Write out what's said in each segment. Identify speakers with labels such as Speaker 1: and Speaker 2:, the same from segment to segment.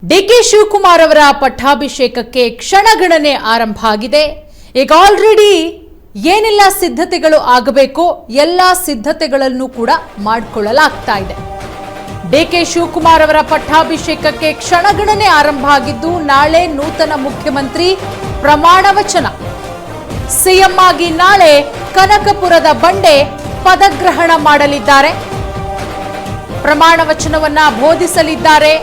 Speaker 1: DK Shivakumar ಅವರ ಪಟ್ಟಾಭಿಷೇಕಕ್ಕೆ ಕ್ಷಣಗಣನೆ ಆರಂಭ ಆಗಿದೆ. ಈಗ ಆಲ್ರೆಡಿ ಏನೆಲ್ಲ ಸಿದ್ಧತೆಗಳು ಆಗಬೇಕು ಎಲ್ಲ ಸಿದ್ಧತೆಗಳನ್ನು ಕೂಡ ಮಾಡಿಕೊಳ್ಳಲಾಗ್ತಾ ಇದೆ. ಡಿಕೆ ಶಿವಕುಮಾರ್ ಅವರ ಪಟ್ಟಾಭಿಷೇಕಕ್ಕೆ ಕ್ಷಣಗಣನೆ ಆರಂಭ ಆಗಿದ್ದು ನಾಳೆ ನೂತನ ಮುಖ್ಯಮಂತ್ರಿ ಪ್ರಮಾಣ ವಚನ. ಸಿಎಂ ಆಗಿ ನಾಳೆ ಕನಕಪುರದ ಬಂಡೆ ಪದಗ್ರಹಣ ಮಾಡಲಿದ್ದಾರೆ. ಪ್ರಮಾಣ ವಚನವನ್ನ ಬೋಧಿಸಲಿದ್ದಾರೆ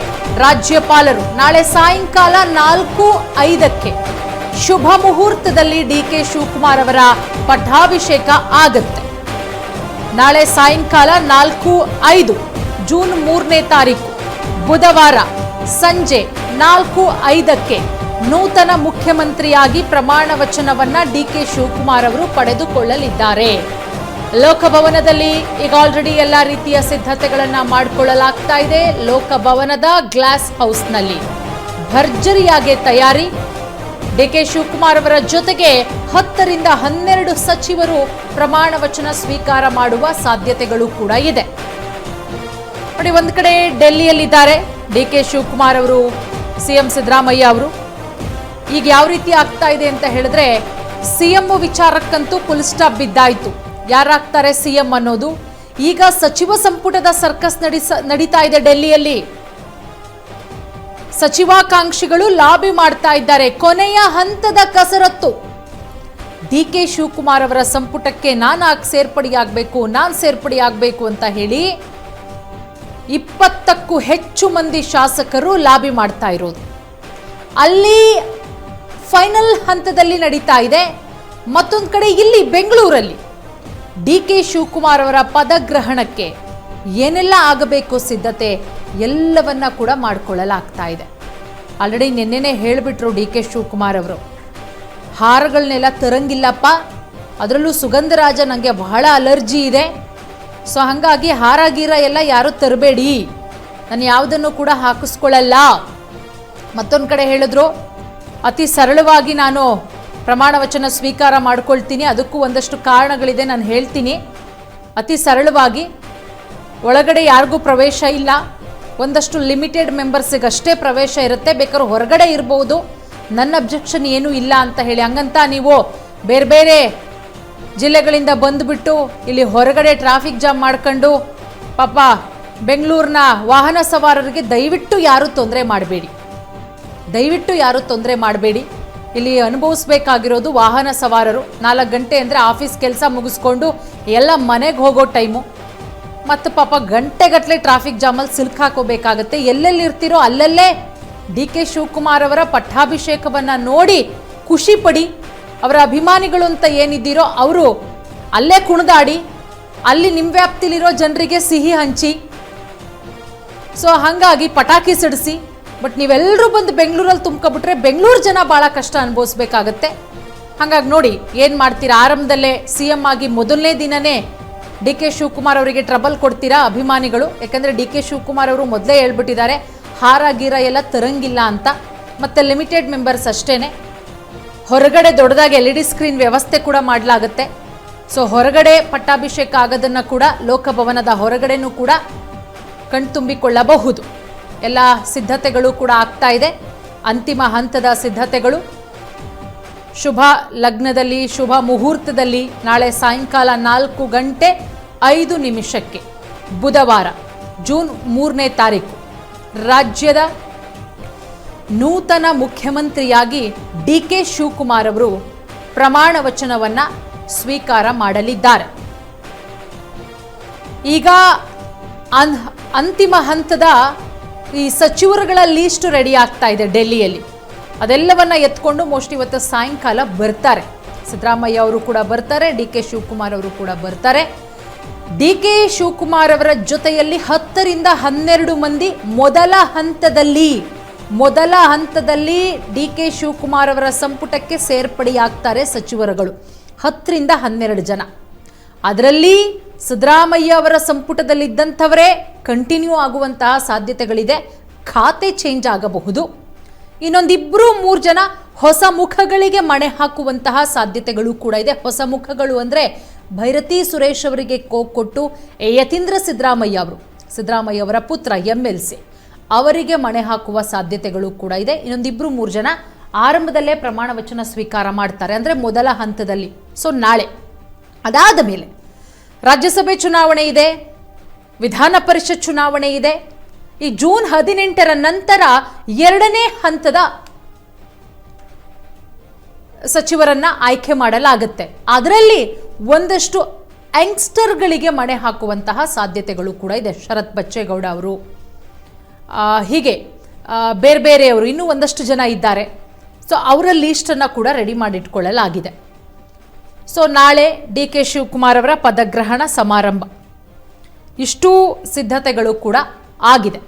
Speaker 1: ರಾಜ್ಯಪಾಲರು. ನಾಳೆ ಸಾಯಂಕಾಲ 4:05 ಶುಭ ಮುಹೂರ್ತದಲ್ಲಿ ಡಿಕೆ ಶಿವಕುಮಾರ್ ಅವರ ಪಟ್ಟಾಭಿಷೇಕ ಆಗುತ್ತೆ. ನಾಳೆ ಸಾಯಂಕಾಲ 4:05 ಜೂನ್ 3ನೇ ತಾರೀಕು ಬುಧವಾರ ಸಂಜೆ 4:05 ನೂತನ ಮುಖ್ಯಮಂತ್ರಿಯಾಗಿ ಪ್ರಮಾಣ ವಚನವನ್ನ ಡಿಕೆ ಶಿವಕುಮಾರ್ ಅವರು ಪಡೆದುಕೊಳ್ಳಲಿದ್ದಾರೆ. ಲೋಕಭವನದಲ್ಲಿ ಈಗ ಆಲ್ರೆಡಿ ಎಲ್ಲ ರೀತಿಯ ಸಿದ್ಧತೆಗಳನ್ನ ಮಾಡಿಕೊಳ್ಳಲಾಗ್ತಾ ಇದೆ. ಲೋಕಭವನದ ಗ್ಲಾಸ್ ಹೌಸ್ನಲ್ಲಿ ಭರ್ಜರಿಯಾಗಿ ತಯಾರಿ. ಡಿಕೆ ಶಿವಕುಮಾರ್ ಅವರ ಜೊತೆಗೆ 10 ರಿಂದ 12 ಸಚಿವರು ಪ್ರಮಾಣ ವಚನ ಸ್ವೀಕಾರ ಮಾಡುವ ಸಾಧ್ಯತೆಗಳು ಕೂಡ ಇದೆ. ನೋಡಿ, ಒಂದ್ ಕಡೆ ಡೆಲ್ಲಿಯಲ್ಲಿದ್ದಾರೆ ಡಿಕೆ ಶಿವಕುಮಾರ್ ಅವರು, ಸಿಎಂ ಸಿದ್ದರಾಮಯ್ಯ ಅವರು. ಈಗ ಯಾವ ರೀತಿ ಆಗ್ತಾ ಇದೆ ಅಂತ ಹೇಳಿದ್ರೆ, ಸಿಎಂ ವಿಚಾರಕ್ಕಂತೂ ಫುಲ್ ಸ್ಟಾಪ್ ಬಿದ್ದಾಯ್ತು. ಯಾರಾಗ್ತಾರೆ ಸಿಎಂ ಅನ್ನೋದು. ಈಗ ಸಚಿವ ಸಂಪುಟದ ಸರ್ಕಸ್ ನಡೀತಾ ಇದೆ ಡೆಲ್ಲಿಯಲ್ಲಿ. ಸಚಿವಾಕಾಂಕ್ಷಿಗಳು ಲಾಬಿ ಮಾಡ್ತಾ ಇದ್ದಾರೆ. ಕೊನೆಯ ಹಂತದ ಕಸರತ್ತು. ಡಿಕೆ ಶಿವಕುಮಾರ್ ಅವರ ಸಂಪುಟಕ್ಕೆ ನಾನಾಗಿ ಸೇರ್ಪಡೆಯಾಗಬೇಕು ಅಂತ ಹೇಳಿ 20ಕ್ಕೂ ಹೆಚ್ಚು ಮಂದಿ ಶಾಸಕರು ಲಾಬಿ ಮಾಡ್ತಾ ಇರೋದು. ಅಲ್ಲಿ ಫೈನಲ್ ಹಂತದಲ್ಲಿ ನಡೀತಾ ಇದೆ. ಮತ್ತೊಂದು ಕಡೆ ಇಲ್ಲಿ ಬೆಂಗಳೂರಲ್ಲಿ ಡಿಕೆ ಶಿವಕುಮಾರ್ ಅವರ ಪದಗ್ರಹಣಕ್ಕೆ ಏನೆಲ್ಲ ಆಗಬೇಕು ಸಿದ್ಧತೆ ಎಲ್ಲವನ್ನ ಕೂಡ ಮಾಡಿಕೊಳ್ಳಲಾಗ್ತಾ ಇದೆ. ಆಲ್ರೆಡಿ ನಿನ್ನೆನೇ ಹೇಳಿಬಿಟ್ರು ಡಿಕೆ ಶಿವಕುಮಾರ್ ಅವರು, ಹಾರಗಳನ್ನೆಲ್ಲ ತರಂಗಿಲ್ಲಪ್ಪ, ಅದರಲ್ಲೂ ಸುಗಂಧರಾಜ ನನಗೆ ಬಹಳ ಅಲರ್ಜಿ ಇದೆ, ಸೊ ಹಾಗಾಗಿ ಹಾರ ಗೀರ ಎಲ್ಲ ಯಾರು ತರಬೇಡಿ, ನಾನು ಯಾವುದನ್ನು ಕೂಡ ಹಾಕಿಸ್ಕೊಳ್ಳಲ್ಲ. ಮತ್ತೊಂದು ಕಡೆ ಹೇಳಿದ್ರು, ಅತಿ ಸರಳವಾಗಿ ನಾನು ಪ್ರಮಾಣ ವಚನ ಸ್ವೀಕಾರ ಮಾಡ್ಕೊಳ್ತೀನಿ, ಅದಕ್ಕೂ ಒಂದಷ್ಟು ಕಾರಣಗಳಿದೆ, ನಾನು ಹೇಳ್ತೀನಿ. ಅತಿ ಸರಳವಾಗಿ ಒಳಗಡೆ ಯಾರಿಗೂ ಪ್ರವೇಶ ಇಲ್ಲ, ಒಂದಷ್ಟು ಲಿಮಿಟೆಡ್ ಮೆಂಬರ್ಸಿಗಷ್ಟೇ ಪ್ರವೇಶ ಇರುತ್ತೆ, ಬೇಕಾದ್ರೂ ಹೊರಗಡೆ ಇರ್ಬೋದು, ನನ್ನ ಅಬ್ಜೆಕ್ಷನ್ ಏನೂ ಇಲ್ಲ ಅಂತ ಹೇಳಿ. ಹಂಗಂತ ನೀವು ಬೇರೆ ಬೇರೆ ಜಿಲ್ಲೆಗಳಿಂದ ಬಂದುಬಿಟ್ಟು ಇಲ್ಲಿ ಹೊರಗಡೆ ಟ್ರಾಫಿಕ್ ಜಾಮ್ ಮಾಡ್ಕೊಂಡು ಪಾಪ ಬೆಂಗಳೂರಿನ ವಾಹನ ಸವಾರರಿಗೆ ದಯವಿಟ್ಟು ಯಾರೂ ತೊಂದರೆ ಮಾಡಬೇಡಿ. ಇಲ್ಲಿ ಅನುಭವಿಸ್ಬೇಕಾಗಿರೋದು ವಾಹನ ಸವಾರರು. 4 ಗಂಟೆ ಅಂದರೆ ಆಫೀಸ್ ಕೆಲಸ ಮುಗಿಸ್ಕೊಂಡು ಎಲ್ಲ ಮನೆಗೆ ಹೋಗೋ ಟೈಮು, ಮತ್ತು ಪಾಪ ಗಂಟೆಗಟ್ಟಲೆ ಟ್ರಾಫಿಕ್ ಜಾಮಲ್ಲಿ ಸಿಲುಕಾಕೋಬೇಕಾಗತ್ತೆ. ಎಲ್ಲೆಲ್ಲಿ ಇರ್ತೀರೋ ಅಲ್ಲಲ್ಲೇ ಡಿಕೆ ಶಿವಕುಮಾರ್ ಅವರ ಪಟ್ಟಾಭಿಷೇಕವನ್ನು ನೋಡಿ ಖುಷಿ ಪಡಿ. ಅವರ ಅಭಿಮಾನಿಗಳು ಅಂತ ಏನಿದ್ದೀರೋ ಅವರು ಅಲ್ಲೇ ಕುಣಿದಾಡಿ, ಅಲ್ಲಿ ನಿಮ್ಮ ವ್ಯಾಪ್ತಿಲಿರೋ ಜನರಿಗೆ ಸಿಹಿ ಹಂಚಿ, ಸೊ ಹಾಗಾಗಿ ಪಟಾಕಿ ಸಿಡಿಸಿ. ಬಟ್ ನೀವೆಲ್ಲರೂ ಬಂದು ಬೆಂಗಳೂರಲ್ಲಿ ತುಂಬ್ಕೊಬಿಟ್ರೆ ಬೆಂಗಳೂರು ಜನ ಭಾಳ ಕಷ್ಟ ಅನುಭವಿಸ್ಬೇಕಾಗತ್ತೆ. ಹಾಗಾಗಿ ನೋಡಿ ಏನು ಮಾಡ್ತೀರಾ. ಆರಂಭದಲ್ಲೇ ಸಿಎಂ ಆಗಿ ಮೊದಲನೇ ದಿನನೇ ಡಿ ಕೆ ಶಿವಕುಮಾರ್ ಅವರಿಗೆ ಟ್ರಬಲ್ ಕೊಡ್ತೀರಾ ಅಭಿಮಾನಿಗಳು. ಯಾಕಂದರೆ ಡಿ ಕೆ ಶಿವಕುಮಾರ್ ಅವರು ಮೊದಲೇ ಹೇಳ್ಬಿಟ್ಟಿದ್ದಾರೆ ಹಾರ ಗೀರ ಎಲ್ಲ ತರಂಗಿಲ್ಲ ಅಂತ. ಮತ್ತು ಲಿಮಿಟೆಡ್ ಮೆಂಬರ್ಸ್ ಅಷ್ಟೇ. ಹೊರಗಡೆ ದೊಡ್ಡದಾಗಿ LED ಸ್ಕ್ರೀನ್ ವ್ಯವಸ್ಥೆ ಕೂಡ ಮಾಡಲಾಗುತ್ತೆ. ಸೊ ಹೊರಗಡೆ ಪಟ್ಟಾಭಿಷೇಕ ಆಗೋದನ್ನು ಕೂಡ ಲೋಕಭವನದ ಹೊರಗಡೆನೂ ಕೂಡ ಕಣ್ತುಂಬಿಕೊಳ್ಳಬಹುದು. ಎಲ್ಲ ಸಿದ್ಧತೆಗಳು ಕೂಡ ಆಗ್ತಾ ಇದೆ. ಅಂತಿಮ ಹಂತದ ಸಿದ್ಧತೆಗಳು. ಶುಭ ಲಗ್ನದಲ್ಲಿ ಶುಭ ಮುಹೂರ್ತದಲ್ಲಿ ನಾಳೆ ಸಾಯಂಕಾಲ 4:05 ಬುಧವಾರ ಜೂನ್ 3ನೇ ತಾರೀಕು ರಾಜ್ಯದ ನೂತನ ಮುಖ್ಯಮಂತ್ರಿಯಾಗಿ ಡಿಕೆ ಶಿವಕುಮಾರ್ ಅವರು ಪ್ರಮಾಣ ವಚನವನ್ನ ಸ್ವೀಕಾರ ಮಾಡಲಿದ್ದಾರೆ. ಈಗ ಅಂತಿಮ ಹಂತದ ಈ ಸಚಿವರುಗಳ ಲೀಸ್ಟ್ ರೆಡಿ ಆಗ್ತಾ ಇದೆ ಡೆಲ್ಲಿಯಲ್ಲಿ. ಅದೆಲ್ಲವನ್ನ ಎತ್ಕೊಂಡು ಮೋಸ್ಟ್ ಇವತ್ತು ಸಾಯಂಕಾಲ ಬರ್ತಾರೆ. ಸಿದ್ದರಾಮಯ್ಯ ಅವರು ಕೂಡ ಬರ್ತಾರೆ, ಡಿ ಕೆ ಶಿವಕುಮಾರ್ ಅವರು ಕೂಡ ಬರ್ತಾರೆ. ಡಿ ಕೆ ಶಿವಕುಮಾರ್ ಅವರ ಜೊತೆಯಲ್ಲಿ 10 ರಿಂದ 12 ಮಂದಿ ಮೊದಲ ಹಂತದಲ್ಲಿ ಡಿ ಕೆ ಶಿವಕುಮಾರ್ ಅವರ ಸಂಪುಟಕ್ಕೆ ಸೇರ್ಪಡೆಯಾಗ್ತಾರೆ ಸಚಿವರುಗಳು. 10 ರಿಂದ 12 ಜನ. ಅದರಲ್ಲಿ ಸಿದ್ದರಾಮಯ್ಯ ಅವರ ಸಂಪುಟದಲ್ಲಿದ್ದಂಥವರೇ ಕಂಟಿನ್ಯೂ ಆಗುವಂತಹ ಸಾಧ್ಯತೆಗಳಿದೆ. ಖಾತೆ ಚೇಂಜ್ ಆಗಬಹುದು. ಇನ್ನೊಂದು 2-3 ಜನ ಹೊಸ ಮುಖಗಳಿಗೆ ಮಣೆ ಹಾಕುವಂತಹ ಸಾಧ್ಯತೆಗಳು ಕೂಡ ಇದೆ. ಹೊಸ ಮುಖಗಳು ಅಂದರೆ ಭೈರತಿ ಸುರೇಶ್ ಅವರಿಗೆ ಕೊಟ್ಟು ಯತೀಂದ್ರ ಸಿದ್ದರಾಮಯ್ಯ ಅವರ ಪುತ್ರ MLC ಅವರಿಗೆ ಮಣೆ ಹಾಕುವ ಸಾಧ್ಯತೆಗಳು ಕೂಡ ಇದೆ. ಇನ್ನೊಂದಿಬ್ರು 3 ಜನ ಆರಂಭದಲ್ಲೇ ಪ್ರಮಾಣ ವಚನ ಸ್ವೀಕಾರ ಮಾಡ್ತಾರೆ, ಅಂದರೆ ಮೊದಲ ಹಂತದಲ್ಲಿ. ಸೊ ನಾಳೆ ಅದಾದ ಮೇಲೆ ರಾಜ್ಯಸಭೆ ಚುನಾವಣೆ ಇದೆ, ವಿಧಾನ ಪರಿಷತ್ ಚುನಾವಣೆ ಇದೆ. ಈ ಜೂನ್ 18ರ ನಂತರ 2ನೇ ಹಂತದ ಸಚಿವರನ್ನ ಆಯ್ಕೆ ಮಾಡಲಾಗುತ್ತೆ. ಅದರಲ್ಲಿ ಒಂದಷ್ಟು ಯಂಗ್ಸ್ಟರ್ಗಳಿಗೆ ಮಣೆ ಹಾಕುವಂತಹ ಸಾಧ್ಯತೆಗಳು ಕೂಡ ಇದೆ. ಶರತ್ ಬಚ್ಚೇಗೌಡ ಅವರು, ಹೀಗೆ ಬೇರೆ ಬೇರೆಯವರು ಇನ್ನೂ ಒಂದಷ್ಟು ಜನ ಇದ್ದಾರೆ. ಸೊ ಅವರ ಲೀಸ್ಟನ್ನು ಕೂಡ ರೆಡಿ ಮಾಡಿಟ್ಕೊಳ್ಳಲಾಗಿದೆ. ಸೊ ನಾಳೆ DK ಶಿವಕುಮಾರ್ ಅವರ ಪದಗ್ರಹಣ ಸಮಾರಂಭ, ಇಷ್ಟೂ ಸಿದ್ಧತೆಗಳು ಕೂಡ ಆಗಿದೆ.